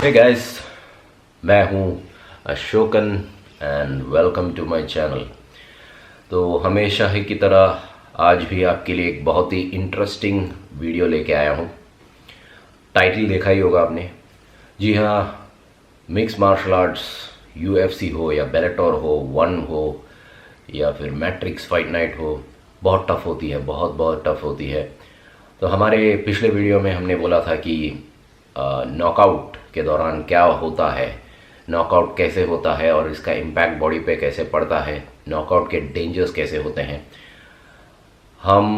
हे guys, मैं हूं Ashokan and welcome to my channel. तो हमेशा ही की तरह आज भी आपके लिए एक बहुत ही इंटरेस्टिंग वीडियो लेके आया हूं। टाइटल देखा ही होगा आपने। जी हाँ, मिक्स मार्शल आर्ट्स यूएफसी हो या बेलाटोर हो, वन हो या फिर मैट्रिक्स फाइट नाइट हो, बहुत टफ होती है, बहुत टफ होती है। तो हमारे पिछले वीडियो में हमने बोला था कि नॉकआउट के दौरान क्या होता है, नॉकआउट कैसे होता है और इसका इम्पैक्ट बॉडी पे कैसे पड़ता है, नॉकआउट के डेंजर्स कैसे होते हैं। हम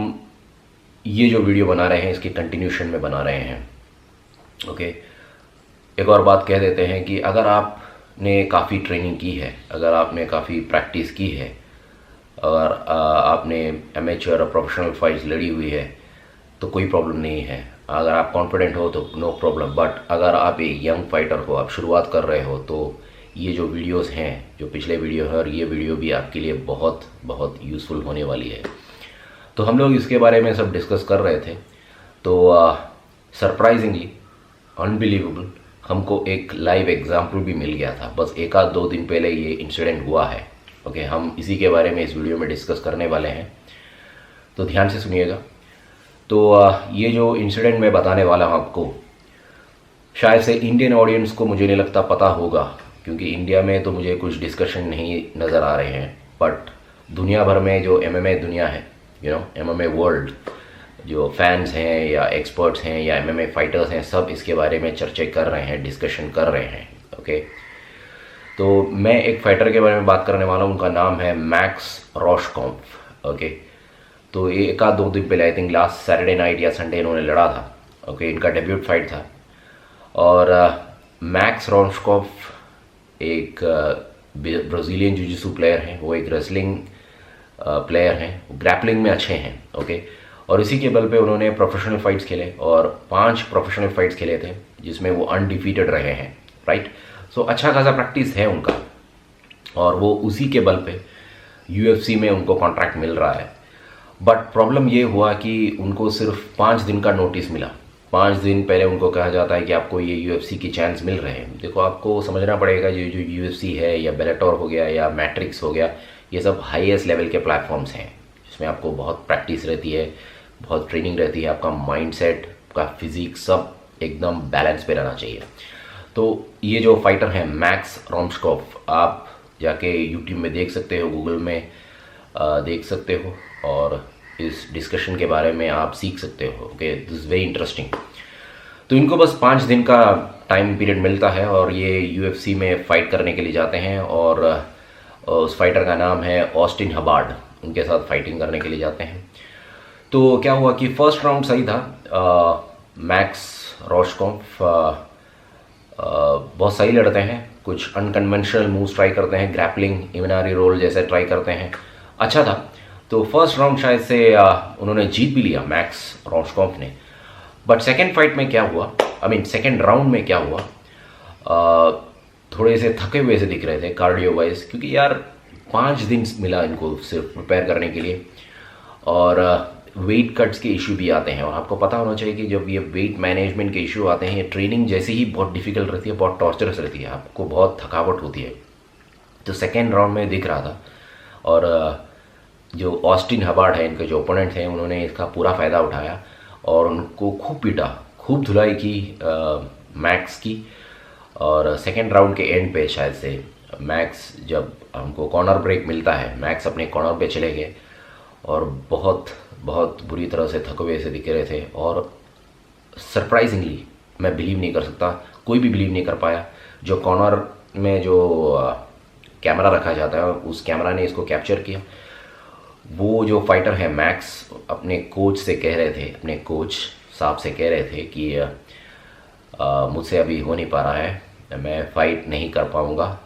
ये जो वीडियो बना रहे हैं इसकी कंटिन्यूशन में बना रहे हैं। ओके, एक और बात कह देते हैं कि अगर आपने काफ़ी ट्रेनिंग की है, अगर आपने काफ़ी प्रैक्टिस की है, अगर आपने एमेच्योर और प्रोफेशनल फाइट्स लड़ी हुई है तो कोई प्रॉब्लम नहीं है। अगर आप कॉन्फिडेंट हो तो नो प्रॉब्लम। बट अगर आप एक यंग फाइटर हो, आप शुरुआत कर रहे हो, तो ये जो वीडियोस हैं, जो पिछले वीडियो है और ये वीडियो भी आपके लिए बहुत यूज़फुल होने वाली है। तो हम लोग इसके बारे में सब डिस्कस कर रहे थे। तो सरप्राइजिंगली, अनबिलीवेबल, हमको एक लाइव एग्जाम्पल भी मिल गया था। बस एक आध दो दिन पहले ये इंसिडेंट हुआ है। ओके, हम इसी के बारे में इस वीडियो में डिस्कस करने वाले हैं, तो ध्यान से सुनिएगा। तो ये जो इंसिडेंट मैं बताने वाला हूँ आपको, शायद से इंडियन ऑडियंस को मुझे नहीं लगता पता होगा, क्योंकि इंडिया में तो मुझे कुछ डिस्कशन नहीं नज़र आ रहे हैं। बट दुनिया भर में जो एमएमए दुनिया है, एमएमए वर्ल्ड, जो फैंस हैं या एक्सपर्ट्स हैं या एमएमए फाइटर्स हैं, सब इसके बारे में चर्चे कर रहे हैं, डिस्कशन कर रहे हैं। ओके, तो मैं एक फाइटर के बारे में बात करने वाला हूँ। उनका नाम है मैक्स रोशकॉम्फ। ओके, तो ये एक आध दो दिन पहले, I think last Saturday night या संडे, इन्होंने लड़ा था। ओके, इनका डेब्यूट फाइट था। और मैक्स रोशकॉम्फ एक ब्राज़ीलियन जिजित्सु प्लेयर हैं, वो एक रेसलिंग प्लेयर हैं, ग्रैपलिंग में अच्छे हैं। ओके, और इसी के बल पे उन्होंने प्रोफेशनल फाइट्स खेले और 5 प्रोफेशनल फाइट्स खेले थे जिसमें वो अनडिफीटेड रहे हैं। राइट, सो अच्छा खासा प्रैक्टिस है उनका और वो उसी के बल पे यूएफसी में उनको कॉन्ट्रैक्ट मिल रहा है। बट प्रॉब्लम ये हुआ कि उनको सिर्फ 5 दिन का नोटिस मिला। 5 दिन पहले उनको कहा जाता है कि आपको ये यूएफसी की चांस मिल रहे हैं। देखो, आपको समझना पड़ेगा, ये जो यूएफसी है या बेलाटोर हो गया या मैट्रिक्स हो गया, ये सब हाईएस्ट लेवल के प्लेटफॉर्म्स हैं जिसमें आपको बहुत प्रैक्टिस रहती है, बहुत ट्रेनिंग रहती है, आपका माइंडसेट, आपका फिजिक सब एकदम बैलेंस पे रहना चाहिए। तो ये जो फाइटर हैं मैक्स रोशकॉम्फ, आप जाके यूट्यूब में देख सकते हो, गूगल में देख सकते हो और इस डिस्कशन के बारे में आप सीख सकते हो। Okay, this is very interesting. तो इनको बस 5 दिन का टाइम पीरियड मिलता है और ये यूएफसी में फ़ाइट करने के लिए जाते हैं और उस फाइटर का नाम है ऑस्टिन हबार्ड। उनके साथ फाइटिंग करने के लिए जाते हैं। तो क्या हुआ कि फर्स्ट राउंड सही था। मैक्स रोशकॉम्फ बहुत सही लड़ते हैं, कुछ अनकन्वेंशनल मूव्स ट्राई करते हैं, ग्रैपलिंग, इवनारी रोल जैसे ट्राई करते हैं, अच्छा था। तो फर्स्ट राउंड शायद से उन्होंने जीत भी लिया मैक्स रोशकॉम्फ ने। बट सेकेंड फाइट में क्या हुआ, सेकेंड राउंड में क्या हुआ, थोड़े से थके हुए से दिख रहे थे कार्डियो वाइज, क्योंकि यार 5 दिन मिला इनको सिर्फ प्रिपेयर करने के लिए और वेट कट्स के इशू भी आते हैं। और आपको पता होना चाहिए कि जब ये वेट मैनेजमेंट के इशू आते हैं, ये ट्रेनिंग जैसे ही बहुत डिफिकल्ट रहती है, बहुत टॉर्चरस रहती है, आपको बहुत थकावट होती है। तो सेकेंड राउंड में दिख रहा था और जो ऑस्टिन हबार्ड है, इनके जो ओपोनेंट हैं, उन्होंने इसका पूरा फ़ायदा उठाया और उनको खूब पीटा, खूब धुलाई की मैक्स की। और सेकेंड राउंड के एंड पे शायद से मैक्स, जब हमको कॉर्नर ब्रेक मिलता है, मैक्स अपने कॉर्नर पे चले गए और बहुत बुरी तरह से थके हुए से दिख रहे थे। और सरप्राइजिंगली, मैं बिलीव नहीं कर सकता, कोई भी बिलीव नहीं कर पाया, जो कॉर्नर में जो कैमरा रखा जाता है उस कैमरा ने इसको कैप्चर किया। वो जो फाइटर है मैक्स अपने कोच से कह रहे थे, अपने कोच साहब से कह रहे थे कि मुझसे अभी हो नहीं पा रहा है, मैं फाइट नहीं कर पाऊँगा,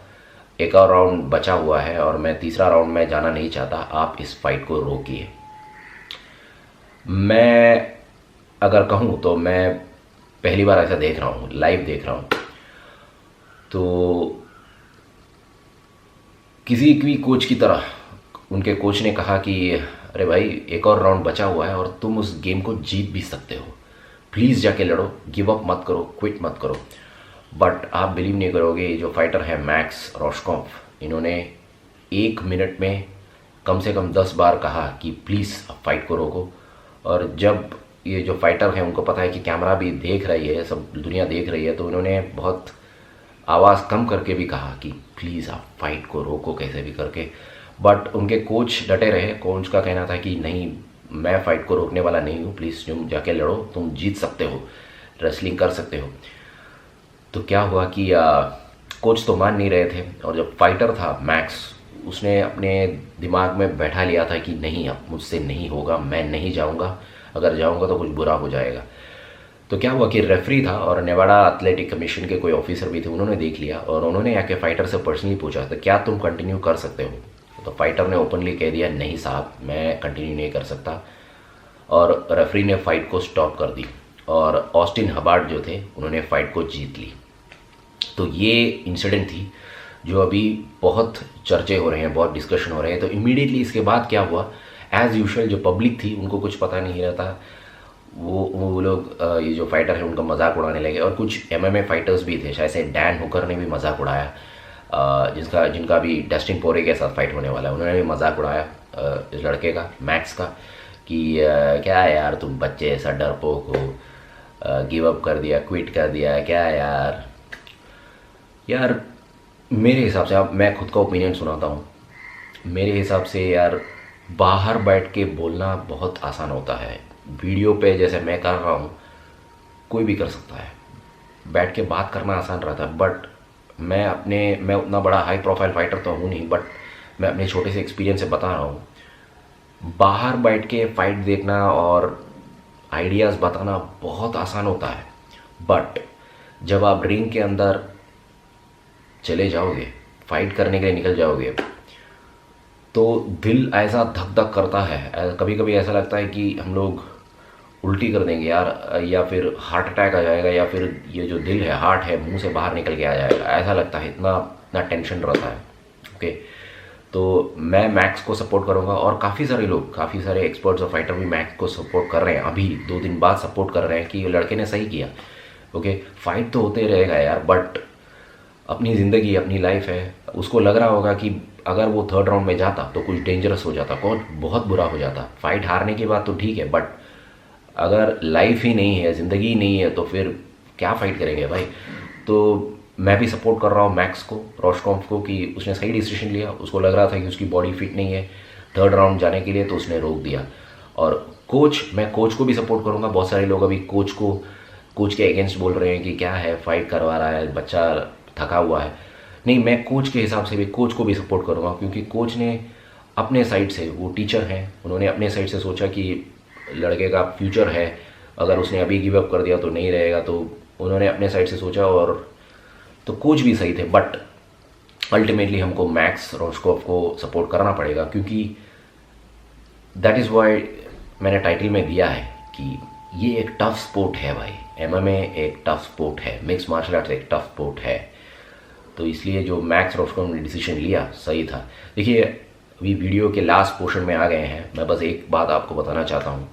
एक और राउंड बचा हुआ है और मैं तीसरा राउंड में जाना नहीं चाहता, आप इस फाइट को रोकिए। मैं अगर कहूँ तो मैं पहली बार ऐसा देख रहा हूँ, लाइव देख रहा हूँ। तो किसी भी कोच की तरह उनके कोच ने कहा कि अरे भाई, एक और राउंड बचा हुआ है और तुम उस गेम को जीत भी सकते हो, प्लीज़ जाके लड़ो, गिव अप मत करो, क्विट मत करो। बट आप बिलीव नहीं करोगे, ये जो फाइटर है मैक्स रोशकॉफ, इन्होंने 1 मिनट में कम से कम 10 बार कहा कि प्लीज़ फाइट को रोको। और जब ये जो फाइटर है उनको पता है कि कैमरा भी देख रही है, सब दुनिया देख रही है, तो उन्होंने बहुत आवाज़ कम करके भी कहा कि प्लीज़ आप फाइट को रोको कैसे भी करके। बट उनके कोच डटे रहे। कोच का कहना था कि नहीं, मैं फ़ाइट को रोकने वाला नहीं हूँ, प्लीज़ तुम जाके लड़ो, तुम जीत सकते हो, रेसलिंग कर सकते हो। तो क्या हुआ कि कोच तो मान नहीं रहे थे, और जब फाइटर था मैक्स, उसने अपने दिमाग में बैठा लिया था कि नहीं, अब मुझसे नहीं होगा, मैं नहीं जाऊंगा, अगर जाऊंगा तो कुछ बुरा हो जाएगा। तो क्या हुआ कि रेफरी था और नेवाडा एथलेटिक कमीशन के कोई ऑफिसर भी थे, उन्होंने देख लिया और उन्होंने आके फाइटर से पर्सनली पूछा था क्या तुम कंटिन्यू कर सकते हो। तो फाइटर ने ओपनली कह दिया नहीं साहब, मैं कंटिन्यू नहीं कर सकता, और रेफरी ने फाइट को स्टॉप कर दी और ऑस्टिन हबार्ड जो थे उन्होंने फाइट को जीत ली। तो ये इंसिडेंट थी जो अभी बहुत चर्चे हो रहे हैं, बहुत डिस्कशन हो रहे हैं। तो इमीडिएटली इसके बाद क्या हुआ, एज़ यूजुअल जो पब्लिक थी उनको कुछ पता नहीं रहता, वो लोग ये जो फाइटर है उनका मजाक उड़ाने लगे। और कुछ एमएमए फाइटर्स भी थे, शायद से डैन हुकर ने भी मजाक उड़ाया, जिनका भी डस्टिन पोरिये के साथ फाइट होने वाला है, उन्होंने भी मजाक उड़ाया इस लड़के का, मैक्स का, कि क्या यार तुम बच्चे ऐसा डरपोक हो, गिव अप कर दिया, क्विट कर दिया, क्या यार। यार मेरे हिसाब से, अब मैं खुद का ओपिनियन सुनाता हूँ, मेरे हिसाब से यार बाहर बैठ के बोलना बहुत आसान होता है, वीडियो पे जैसे मैं कर रहा हूँ कोई भी कर सकता है, बैठ के बात करना आसान रहता है। बट मैं उतना बड़ा हाई प्रोफाइल फाइटर तो हूँ नहीं, बट मैं अपने छोटे से एक्सपीरियंस से बता रहा हूँ, बाहर बैठ के फाइट देखना और आइडियाज़ बताना बहुत आसान होता है, बट जब आप रिंग के अंदर चले जाओगे, फाइट करने के लिए निकल जाओगे, तो दिल ऐसा धक धक करता है, कभी कभी ऐसा लगता है कि हम लोग उल्टी कर देंगे यार, या फिर हार्ट अटैक आ जाएगा, या फिर ये जो दिल है, हार्ट है, मुंह से बाहर निकल के आ जाएगा, ऐसा लगता है, इतना इतना टेंशन रहता है। ओके, तो मैं मैक्स को सपोर्ट करूंगा, और काफ़ी सारे लोग, काफ़ी सारे एक्सपर्ट्स और फाइटर भी मैक्स को सपोर्ट कर रहे हैं, अभी 2 दिन बाद सपोर्ट कर रहे हैं कि लड़के ने सही किया। ओके, फाइट तो होते रहेगा यार, बट अपनी ज़िंदगी, अपनी लाइफ है, उसको लग रहा होगा कि अगर वो 3rd राउंड में जाता तो कुछ डेंजरस हो जाता, बहुत बुरा हो जाता। फाइट हारने की बात तो ठीक है, बट अगर लाइफ ही नहीं है, ज़िंदगी ही नहीं है, तो फिर क्या फाइट करेंगे भाई। तो मैं भी सपोर्ट कर रहा हूँ मैक्स को, रोशकॉफ को, कि उसने सही डिसीजन लिया। उसको लग रहा था कि उसकी बॉडी फिट नहीं है 3rd राउंड जाने के लिए, तो उसने रोक दिया। और मैं कोच को भी सपोर्ट करूँगा। बहुत सारे लोग अभी कोच के अगेंस्ट बोल रहे हैं कि क्या है, फाइट करवा रहा है, बच्चा थका हुआ है। नहीं, मैं कोच के हिसाब से भी कोच को भी सपोर्ट करूँगा, क्योंकि कोच ने अपने साइड से, वो टीचर हैं, उन्होंने अपने साइड से सोचा कि लड़के का फ्यूचर है, अगर उसने अभी गिव अप कर दिया तो नहीं रहेगा, तो उन्होंने अपने साइड से सोचा, और तो कोच भी सही थे। बट अल्टीमेटली हमको मैक्स रोशकॉफ को सपोर्ट करना पड़ेगा, क्योंकि दैट इज़ वाई मैंने टाइटल में दिया है कि ये एक टफ स्पोर्ट है भाई, एमएमए एक टफ स्पोर्ट है, मिक्स मार्शल आर्ट्स एक टफ स्पोर्ट है। तो इसलिए जो मैक्स रोशकॉफ ने डिसीजन लिया सही था। देखिए, अभी वीडियो के लास्ट पोर्शन में आ गए हैं, मैं बस एक बात आपको बताना चाहता हूँ,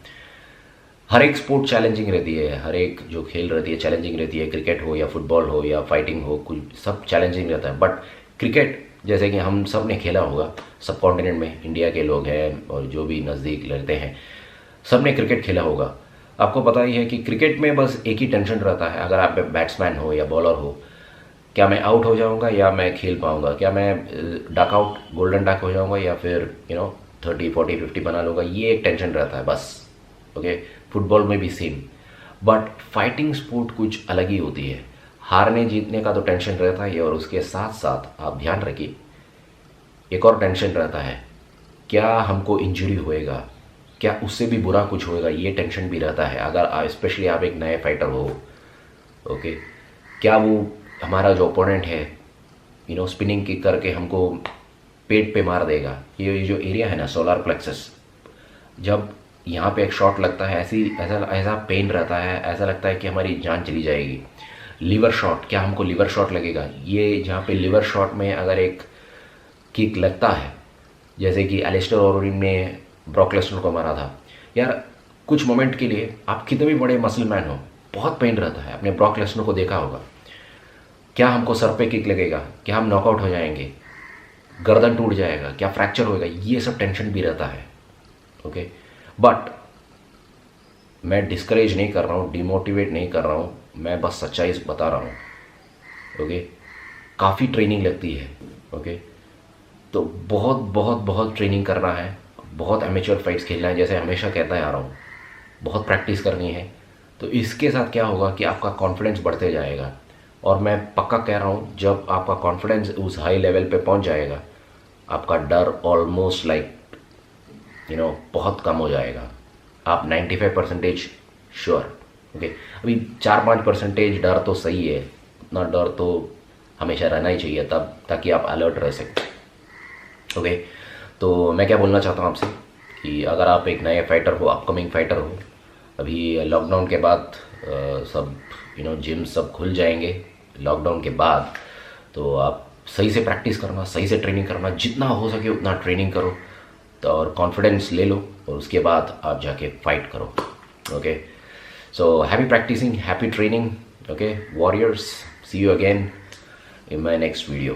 हर एक स्पोर्ट चैलेंजिंग रहती है, हर एक जो खेल रहती है चैलेंजिंग रहती है, क्रिकेट हो या फुटबॉल हो या फाइटिंग हो, कुछ सब चैलेंजिंग रहता है। बट क्रिकेट जैसे कि हम सब ने खेला होगा, सब कॉन्टिनेंट में इंडिया के लोग हैं और जो भी नज़दीक रहते हैं, सब ने क्रिकेट खेला होगा। आपको पता ही है कि क्रिकेट में बस एक ही टेंशन रहता है, अगर आप बैट्समैन हो या बॉलर हो, क्या मैं आउट हो जाऊंगा या मैं खेल पाऊंगा, क्या मैं डक आउट, गोल्डन डक हो जाऊंगा, या फिर 30, 40, 50 बना लूँगा, ये एक टेंशन रहता है बस। ओके, फुटबॉल में भी सेम। बट फाइटिंग स्पोर्ट कुछ अलग ही होती है, हारने जीतने का तो टेंशन रहता ही है, और उसके साथ साथ आप ध्यान रखिए एक और टेंशन रहता है, क्या हमको इंजरी होएगा, क्या उससे भी बुरा कुछ होएगा, ये टेंशन भी रहता है। अगर स्पेशली आप एक नए फाइटर हो, ओके, क्या वो हमारा जो ओपोनेंट है स्पिनिंग किक करके हमको पेट पे मार देगा। ये जो एरिया है ना, सोलर प्लेक्सस, जब यहाँ पे एक शॉट लगता है, ऐसा पेन रहता है, ऐसा लगता है कि हमारी जान चली जाएगी। लिवर शॉट, क्या हमको लिवर शॉट लगेगा, ये जहाँ पे लिवर शॉट में अगर एक किक लगता है, जैसे कि एलिस्टर ओवरईन ने ब्रॉक लेसनर को मारा था, यार कुछ मोमेंट के लिए आप कितने भी बड़े मसल मैन हो, बहुत पेन रहता है। आपने ब्रॉक लेसनर को देखा होगा, क्या हमको सर पे किक लगेगा, क्या हम नॉकआउट हो जाएंगे, गर्दन टूट जाएगा, क्या फ्रैक्चर होएगा, ये सब टेंशन भी रहता है। ओके, बट मैं डिस्करेज नहीं कर रहा हूँ, डिमोटिवेट नहीं कर रहा हूँ, मैं बस सच्चाई बता रहा हूँ। ओके, काफ़ी ट्रेनिंग लगती है। ओके, तो बहुत बहुत बहुत ट्रेनिंग करना है, बहुत एमेच्योर फाइट्स खेलना है, जैसे हमेशा कहता आ रहा हूँ, बहुत प्रैक्टिस करनी है। तो इसके साथ क्या होगा कि आपका कॉन्फिडेंस बढ़ते जाएगा, और मैं पक्का कह रहा हूँ जब आपका कॉन्फिडेंस उस हाई लेवल पे पहुँच जाएगा, आपका डर ऑलमोस्ट लाइक बहुत कम हो जाएगा। आप 95% श्योर। ओके, अभी 4-5% डर तो सही है, उतना डर तो हमेशा रहना ही चाहिए तब, ताकि आप अलर्ट रह सकें। ओके, तो मैं क्या बोलना चाहता हूँ आपसे कि अगर आप एक नए फाइटर हो, अपकमिंग फाइटर हो, अभी लॉकडाउन के बाद सब जिम सब खुल जाएंगे लॉकडाउन के बाद, तो आप सही से प्रैक्टिस करना, सही से ट्रेनिंग करना, जितना हो सके उतना ट्रेनिंग करो, तो और कॉन्फिडेंस ले लो, और उसके बाद आप जाके फाइट करो। Okay, so happy practicing, happy training. Okay warriors, see you again in my next video.